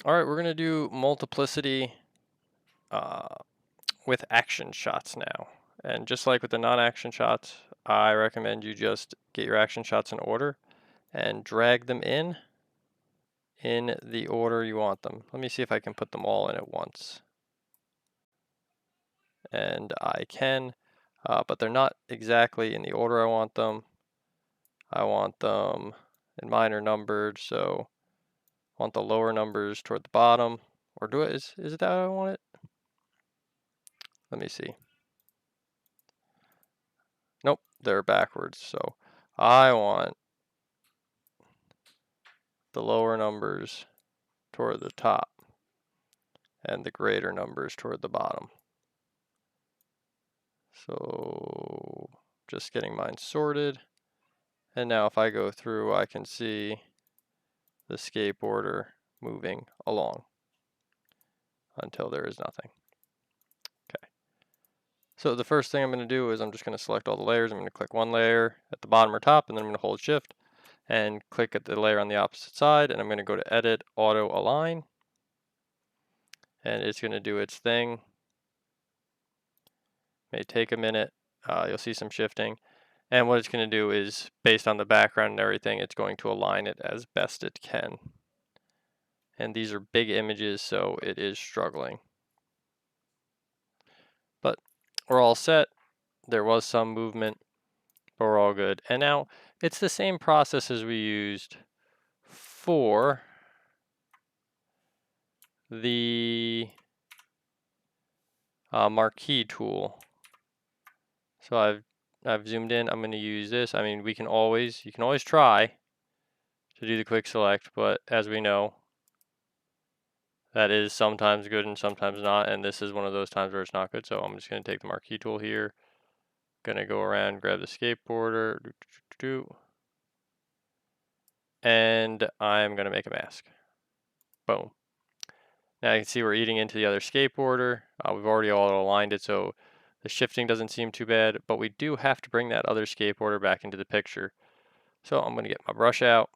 All right, we're going to do multiplicity with action shots now. And just like with the non-action shots, I recommend you just get your action shots in order and drag them in the order you want them. Let me see if I can put them all in at once. And I can, but they're not exactly in the order I want them. I want them in minor numbered, so I want the lower numbers toward the bottom. Or is it that I want it? Let me see. Nope, they're backwards. So I want the lower numbers toward the top and the greater numbers toward the bottom. So just getting mine sorted. And now if I go through, I can see the skateboarder moving along until there is nothing. Okay. So the first thing I'm going to do is I'm just going to select all the layers. I'm going to click one layer at the bottom or top, and then I'm going to hold Shift and click at the layer on the opposite side, and I'm going to go to Edit, Auto Align, and it's going to do its thing. May take a minute. You'll see some shifting. And what it's going to do is, based on the background and everything, it's going to align it as best it can. And these are big images, so it is struggling. But we're all set. There was some movement, but we're all good. And now it's the same process as we used for the marquee tool. So I've zoomed in. I'm going to use this. I mean, you can always try to do the quick select, but as we know, that is sometimes good and sometimes not, and this is one of those times where it's not good. So I'm just going to take the marquee tool here, going to go around, grab the skateboarder, and I'm going to make a mask. Boom. Now you can see we're eating into the other skateboarder. We've already all aligned it, so the shifting doesn't seem too bad, but we do have to bring that other skateboarder back into the picture. So I'm going to get my brush out.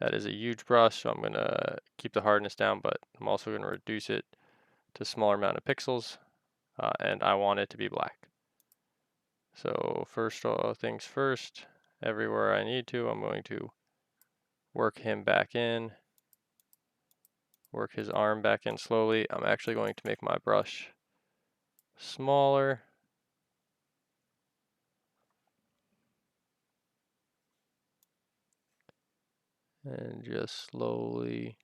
That is a huge brush, so I'm going to keep the hardness down, but I'm also going to reduce it to a smaller amount of pixels, and I want it to be black. So first things first, everywhere I need to, I'm going to work him back in, work his arm back in slowly. I'm actually going to make my brush smaller. And just slowly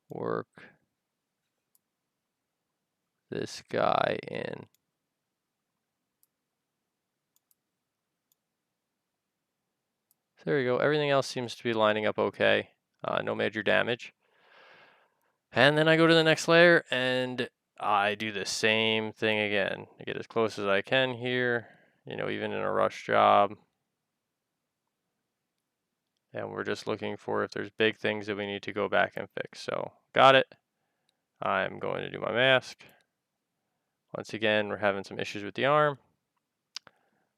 work this guy in. So there we go. Everything else seems to be lining up okay. No major damage. And then I go to the next layer and I do the same thing again. I get as close as I can here, even in a rush job. And we're just looking for if there's big things that we need to go back and fix. So got it. I'm going to do my mask. Once again, we're having some issues with the arm.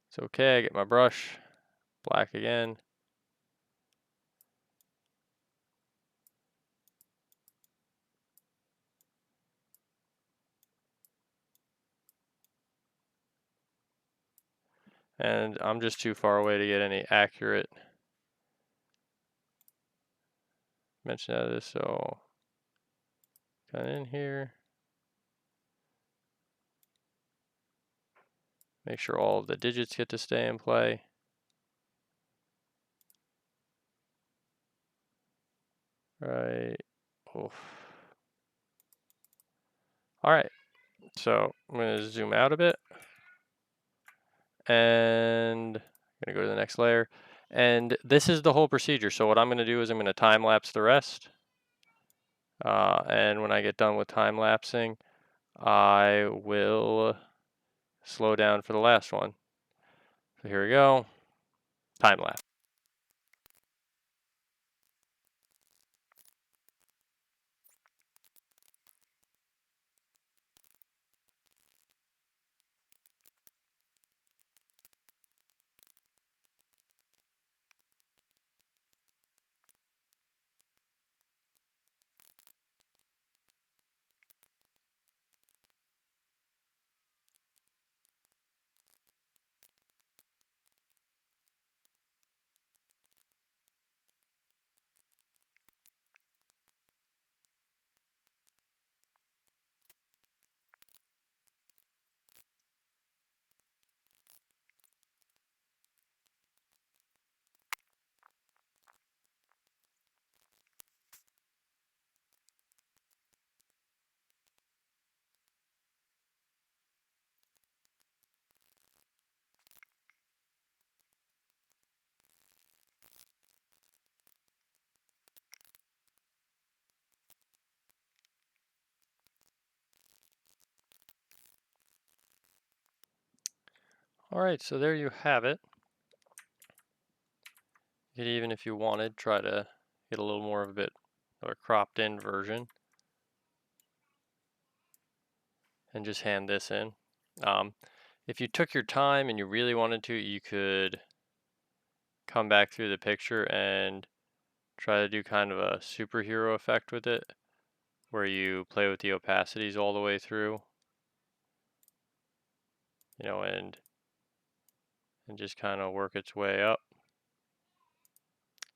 It's okay, I get my brush, black again. And I'm just too far away to get any accurate mention out of this, so kind of in here. Make sure all of the digits get to stay in play. Right. Oof. All right. So I'm going to zoom out a bit. And I'm going to go to the next layer. And this is the whole procedure. So what I'm going to do is I'm going to time lapse the rest. And when I get done with time lapsing, I will slow down for the last one. So here we go. Time lapse. Alright, so there you have it. You could even, if you wanted, try to get a little more of a bit of a cropped in version and just hand this in. If you took your time and you really wanted to, you could come back through the picture and try to do kind of a superhero effect with it, where you play with the opacities all the way through, and just kind of work its way up.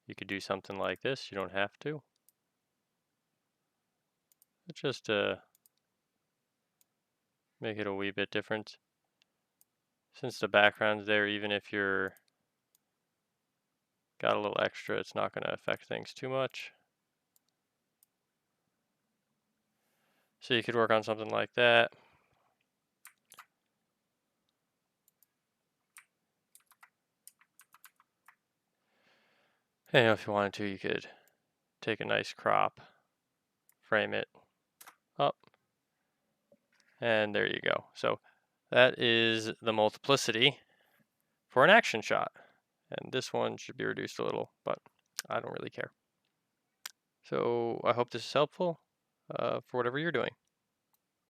You could do something like this. You don't have to. But just to make it a wee bit different. Since the background's there, even if you're got a little extra, it's not going to affect things too much. So you could work on something like that. And if you wanted to, you could take a nice crop, frame it up, and there you go. So that is the multiplicity for an action shot. And this one should be reduced a little, but I don't really care. So I hope this is helpful for whatever you're doing.